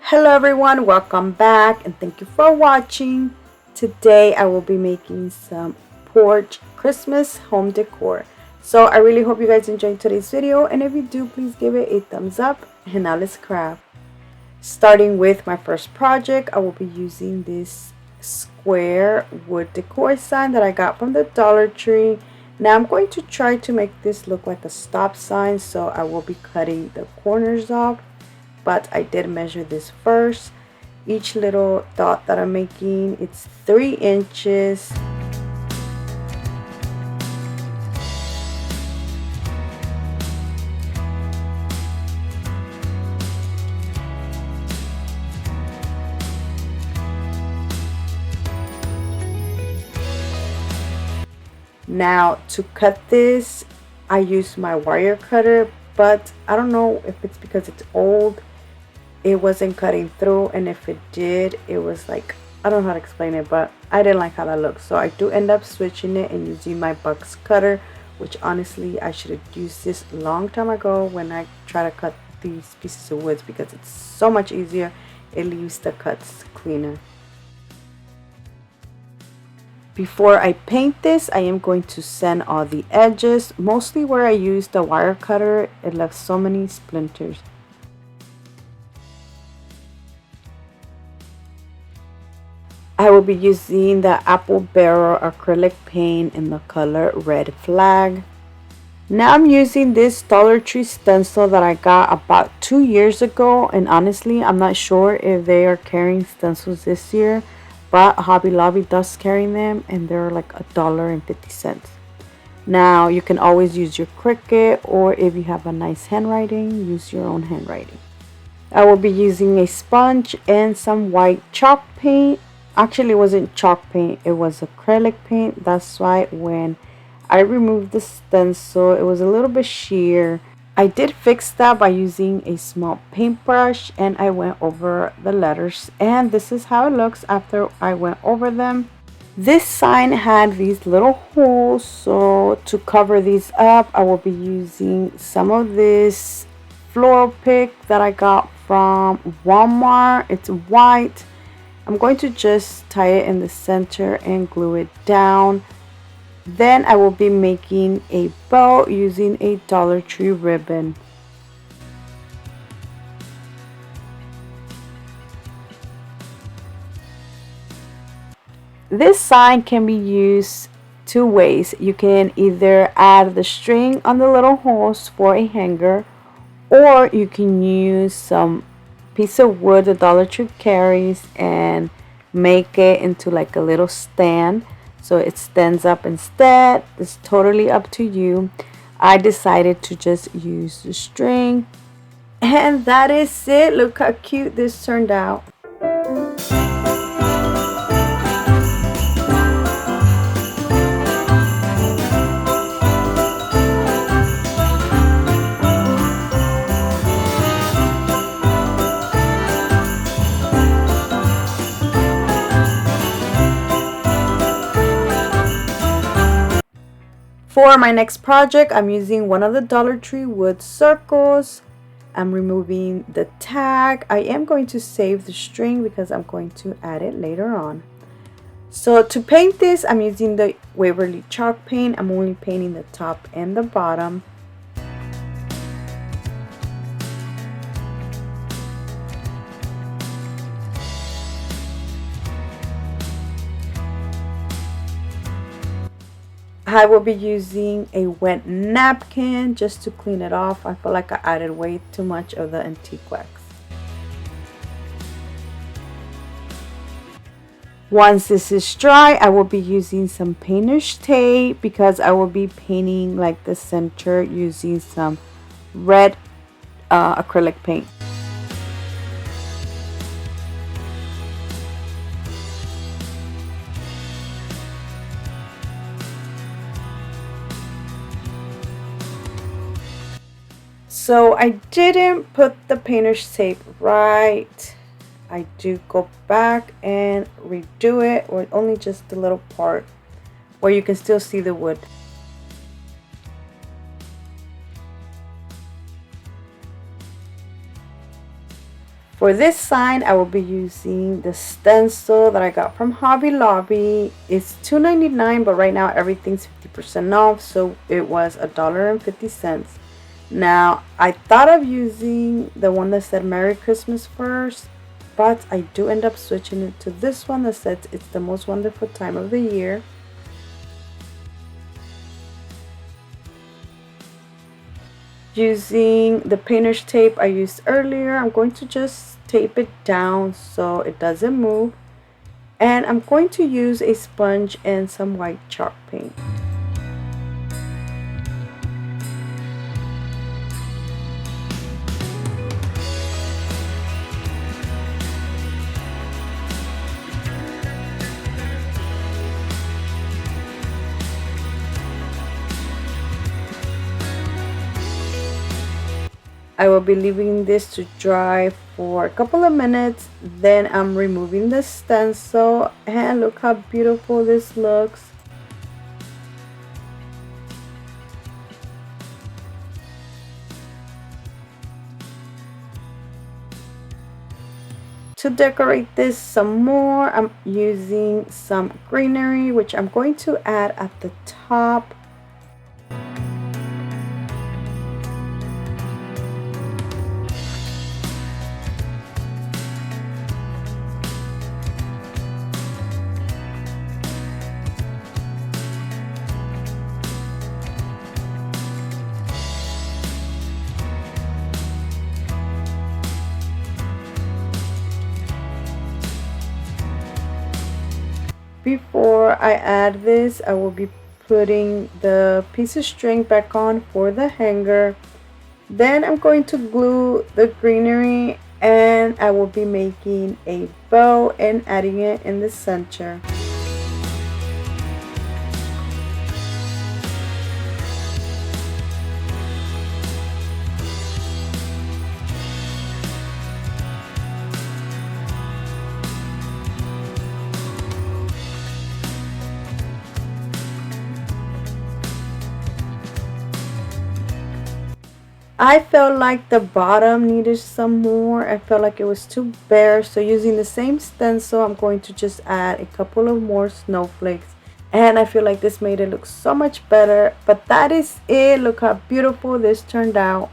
Hello everyone, welcome back and thank you for watching. Today I will be making some porch Christmas home decor. So I really hope you guys enjoyed today's video, and if you do, please give it a thumbs up. And now let's craft. Starting with my first project, I will be using this square wood decor sign that I got from the Dollar Tree. Now I'm going to try to make this look like a stop sign, so I will be cutting the corners off. But I did measure this first. Each little dot that I'm making, it's 3 inches. Now to cut this, I used my wire cutter, but I don't know if it's because it's old, it wasn't cutting through, and if it did, it was like, I don't know how to explain it, but I didn't like how that looked. So I do end up switching it and using my box cutter, which honestly I should have used this a long time ago when I try to cut these pieces of wood, because it's so much easier. It leaves the cuts cleaner. Before I paint this, I am going to sand all the edges. Mostly where I used the wire cutter, it left so many splinters. I will be using the apple barrel acrylic paint in the color Red Flag. Now I'm using this Dollar Tree stencil that I got about 2 years ago, and honestly I'm not sure if they are carrying stencils this year, but Hobby Lobby does carry them and they're like $1.50. Now you can always use your Cricut, or if you have a nice handwriting, use your own handwriting. I will be using a sponge and some white chalk paint. Actually, it wasn't chalk paint, it was acrylic paint. That's why when I removed the stencil, it was a little bit sheer. I did fix that by using a small paintbrush, and I went over the letters, and this is how it looks after I went over them. This sign had these little holes, so to cover these up, I will be using some of this floral pick that I got from Walmart. It's white. I'm going to just tie it in the center and glue it down. Then I will be making a bow using a Dollar Tree ribbon. This sign can be used 2 ways. You can either add the string on the little holes for a hanger, or you can use some piece of wood the Dollar Tree carries and make it into like a little stand, so it stands up instead. It's totally up to you. I decided to just use the string, and that is it. Look how cute this turned out. For my next project, I'm using one of the Dollar Tree wood circles. I'm removing the tag. I am going to save the string because I'm going to add it later on. So to paint this, I'm using the Waverly chalk paint. I'm only painting the top and the bottom. I will be using a wet napkin just to clean it off. I feel like I added way too much of the antique wax. Once this is dry, I will be using some painter's tape because I will be painting like the center using some red acrylic paint. So I didn't put the painter's tape right. I do go back and redo it, or only just the little part where you can still see the wood. For this sign, I will be using the stencil that I got from Hobby Lobby. It's $2.99, but right now everything's 50% off, so it was $1.50. Now, I thought of using the one that said Merry Christmas first, but I do end up switching it to this one that says it's the most wonderful time of the year. Using the painter's tape I used earlier, I'm going to just tape it down so it doesn't move. And I'm going to use a sponge and some white chalk paint. I will be leaving this to dry for a couple of minutes. Then I'm removing the stencil, and look how beautiful this looks. To decorate this some more, I'm using some greenery, which I'm going to add at the top. Before I add this, I will be putting the piece of string back on for the hanger. Then I'm going to glue the greenery, and I will be making a bow and adding it in the center. I felt like the bottom needed some more. I felt like it was too bare. So using the same stencil, I'm going to just add a couple of more snowflakes. And I feel like this made it look so much better. But that is it. Look how beautiful this turned out.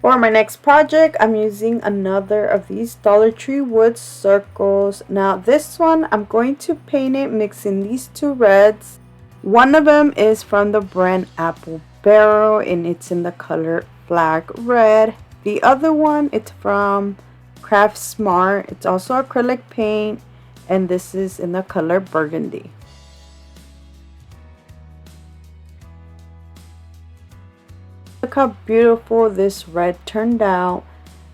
For my next project, I'm using another of these Dollar Tree wood circles. Now this one, I'm going to paint it mixing these two reds. One of them is from the brand Apple Barrel, and it's in the color Flag Red. The other one, it's from Craft Smart. It's also acrylic paint, and this is in the color Burgundy. Look how beautiful this red turned out.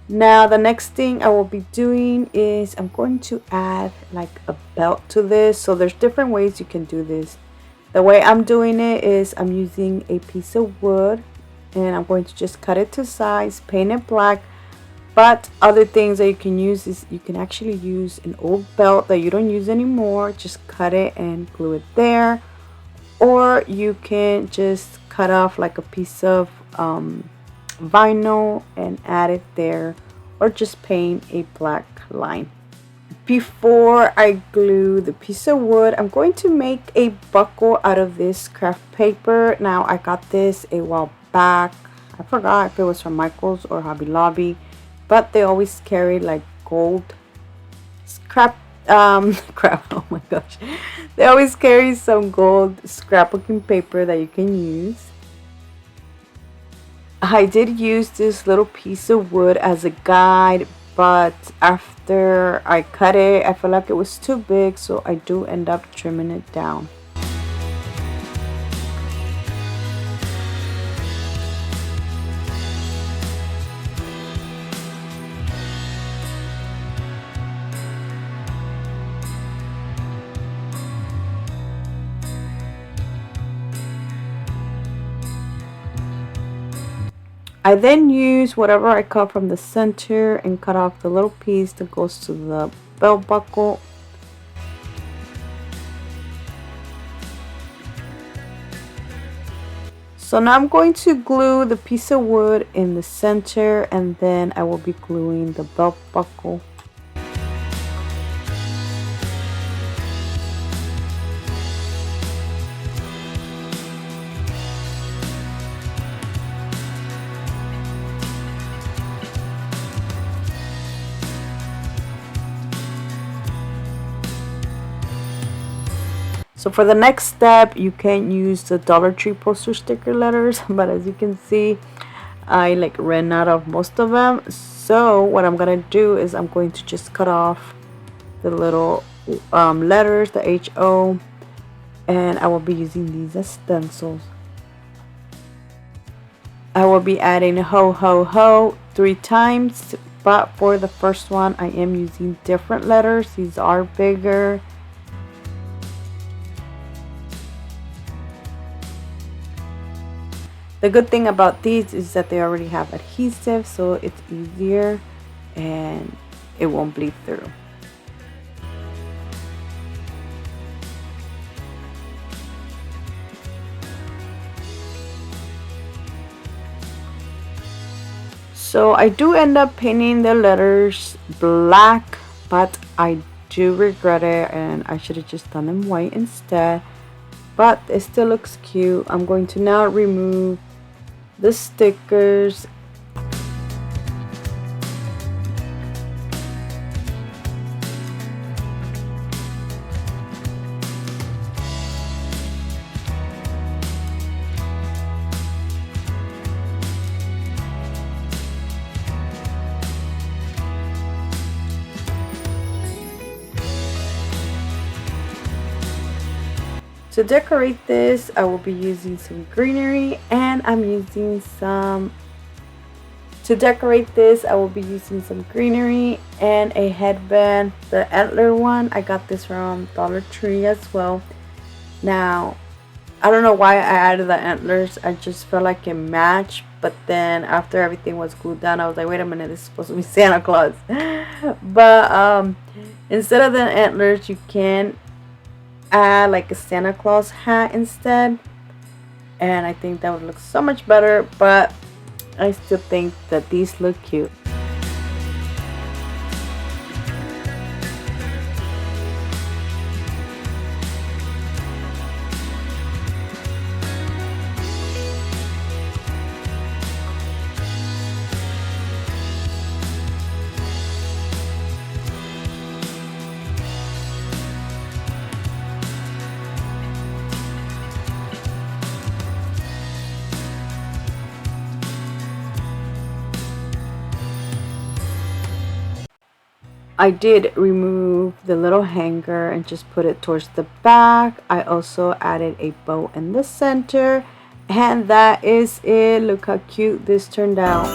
Now the next thing I will be doing is I'm going to add like a belt to this. So there's different ways you can do this. The way I'm doing it is I'm using a piece of wood, and I'm going to just cut it to size, paint it black. But other things that you can use is you can actually use an old belt that you don't use anymore. Just cut it and glue it there. Or you can just cut off like a piece of vinyl and add it there, or just paint a black line. Before I glue the piece of wood, I'm going to make a buckle out of this craft paper. Now I got this a while back. I forgot if it was from Michael's or Hobby Lobby, but they always carry like gold scrap crap, oh my gosh, they always carry some gold scrapbooking paper that you can use. I did use this little piece of wood as a guide, but after I cut it, I felt like it was too big, so I do end up trimming it down. I then use whatever I cut from the center and cut off the little piece that goes to the belt buckle. So now I'm going to glue the piece of wood in the center, and then I will be gluing the belt buckle. So for the next step, you can use the Dollar Tree poster sticker letters, but as you can see, I ran out of most of them. So what I'm gonna do is I'm going to just cut off the little letters, the HO, and I will be using these as stencils. I will be adding ho ho ho 3 times, but for the first one I am using different letters. These are bigger. The good thing about these is that they already have adhesive, so it's easier and it won't bleed through. So I do end up painting the letters black, but I do regret it and I should have just done them white instead. But it still looks cute. I'm going to now remove the stickers. To decorate this, I will be using some greenery, and I'm using some To decorate this, I will be using some greenery and a headband. The antler one, I got this from Dollar Tree as well. Now, I don't know why I added the antlers. I just felt like it matched. But then after everything was glued down, I was like, wait a minute, this is supposed to be Santa Claus. But instead of the antlers, you can add like a Santa Claus hat instead. And I think that would look so much better. But I still think that these look cute. I did remove the little hanger and just put it towards the back. I also added a bow in the center, and that is it. Look how cute this turned out.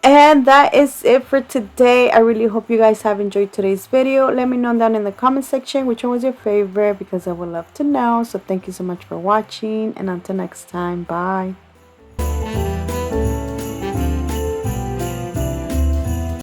And that is it for today. I really hope you guys have enjoyed today's video. Let me know down in the comment section which one was your favorite, because I would love to know. So thank you so much for watching, and until next time, bye.